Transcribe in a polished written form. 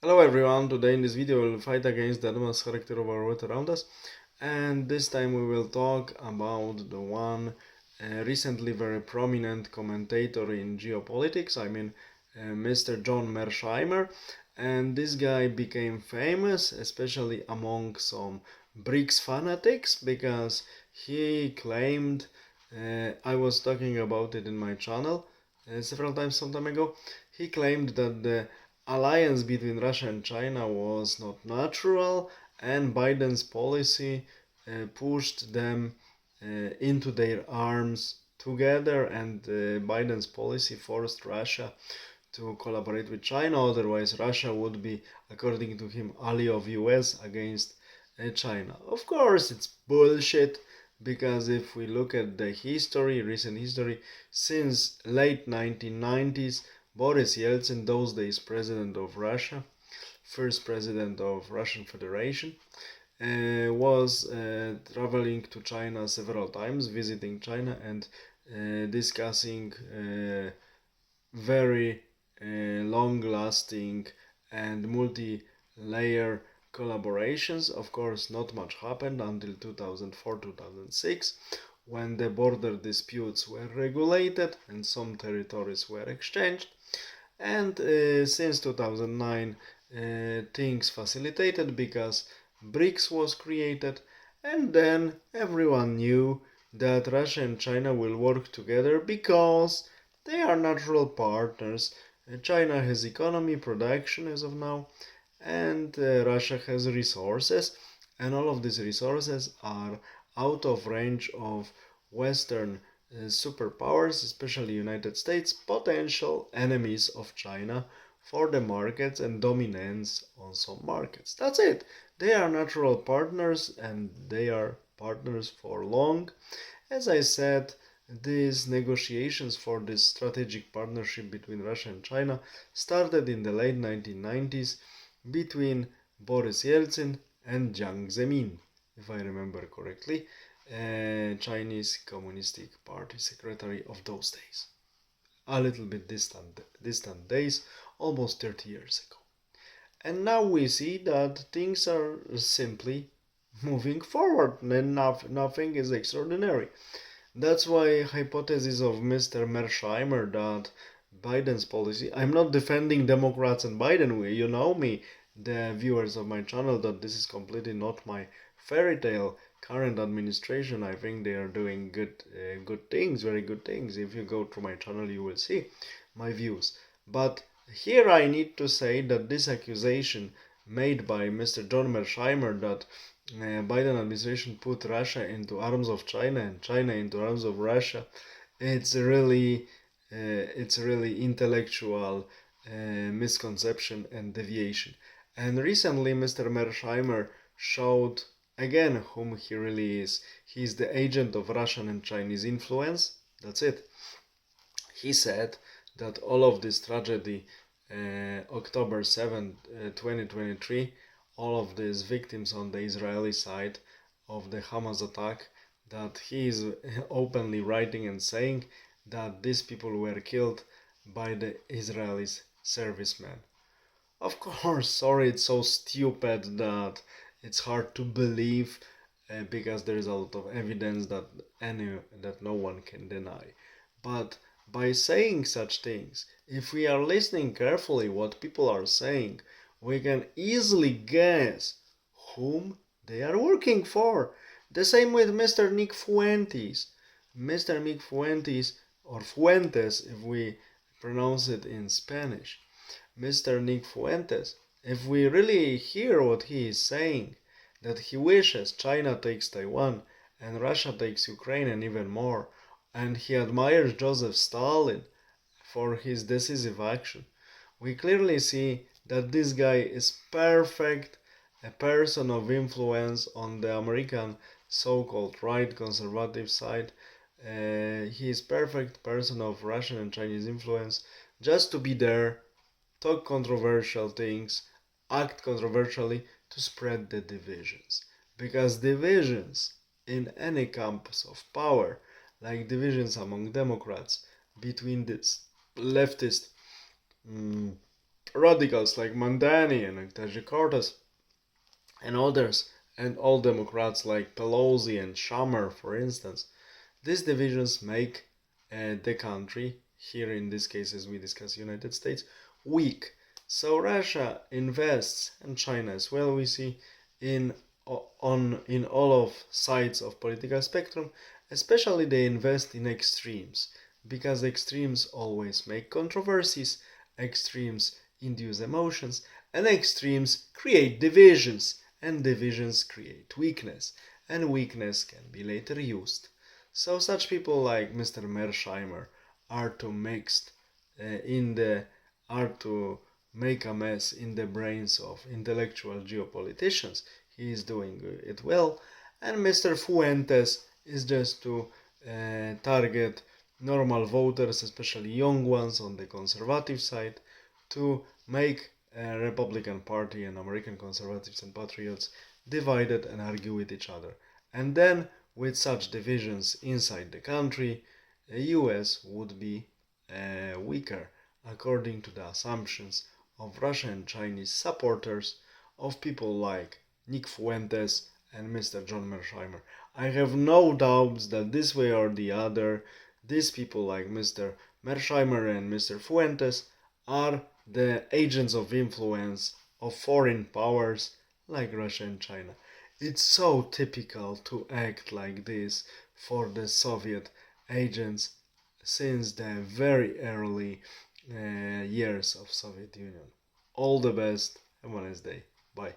Hello everyone, today in this video we'll fight against the advanced character of our world around us, and this time we will talk about the one recently very prominent commentator in geopolitics, Mr. John Mearsheimer. And this guy became famous especially among some BRICS fanatics because he claimed, I was talking about it in my channel several times some time ago, he claimed that the alliance between Russia and China was not natural, and Biden's policy pushed them into their arms together, and Biden's policy forced Russia to collaborate with China. Otherwise, Russia would be, according to him, ally of US against China. Of course, it's bullshit because if we look at the history, recent history, since late 1990s, Boris Yeltsin, those days president of Russia, first president of Russian Federation, was traveling to China several times, visiting China and discussing very long-lasting and multi-layer collaborations. Of course, not much happened until 2004-2006, when the border disputes were regulated and some territories were exchanged. And since 2009, things facilitated because BRICS was created, and then everyone knew that Russia and China will work together because they are natural partners. China has economy, production as of now, and Russia has resources, and all of these resources are out of range of Western superpowers, especially United States, potential enemies of China for the markets and dominance on some markets. That's it. They are natural partners, and they are partners for long. As I said, these negotiations for this strategic partnership between Russia and China started in the late 1990s between Boris Yeltsin and Jiang Zemin, if I remember correctly, Chinese Communist Party secretary of those days. A little bit distant days, almost 30 years ago. And now we see that things are simply moving forward and nothing is extraordinary. That's why hypothesis of Mr. Mearsheimer that Biden's policy, I'm not defending Democrats and Biden, you know me, the viewers of my channel, that this is completely not my fairy tale. Current administration, I think they are doing good things, very good things. If you go to my channel, you will see my views. But here I need to say that this accusation made by Mr. John Mearsheimer that Biden administration put Russia into arms of China and China into arms of Russia, it's really intellectual misconception and deviation. And recently, Mr. Mearsheimer showed again whom he really is. He's the agent of Russian and Chinese influence. That's it. He said that all of this tragedy, October 7th, 2023, all of these victims on the Israeli side of the Hamas attack, that he is openly writing and saying that these people were killed by the Israeli servicemen. Of course, sorry, it's so stupid that it's hard to believe because there is a lot of evidence that no one can deny. But by saying such things, if we are listening carefully what people are saying, we can easily guess whom they are working for. The same with Mr. Nick Fuentes. Mr. Nick Fuentes, or Fuentes if we pronounce it in Spanish. Mr. Nick Fuentes, if we really hear what he is saying, that he wishes China takes Taiwan and Russia takes Ukraine and even more, and he admires Joseph Stalin for his decisive action, we clearly see that this guy is perfect, a person of influence on the American so-called right conservative side. He is perfect person of Russian and Chinese influence just to be there, talk controversial things, act controversially to spread the divisions. Because divisions in any campus of power, like divisions among Democrats between this leftist radicals like Mandani and Octavio Cortez and others, and all Democrats like Pelosi and Schumer, for instance. These divisions make the country, here in this case as we discuss United States, weak. So Russia invests, and China as well, we see, in in all of sides of political spectrum. Especially they invest in extremes, because extremes always make controversies, extremes induce emotions, and extremes create divisions, and divisions create weakness, and weakness can be later used. So such people like Mr. Mersheimer are to mixed in the are to make a mess in the brains of intellectual geopoliticians. He is doing it well, and Mr. Fuentes is just to target normal voters, especially young ones on the conservative side, to make a Republican Party and American conservatives and patriots divided and argue with each other. And then, with such divisions inside the country, the US would be weaker, according to the assumptions of Russian and Chinese supporters of people like Nick Fuentes and Mr. John Mersheimer. I have no doubts that this way or the other, these people like Mr. Mersheimer and Mr. Fuentes are the agents of influence of foreign powers like Russia and China. It's so typical to act like this for the Soviet agents since the very early years of Soviet Union. All the best. Have a nice day. Bye.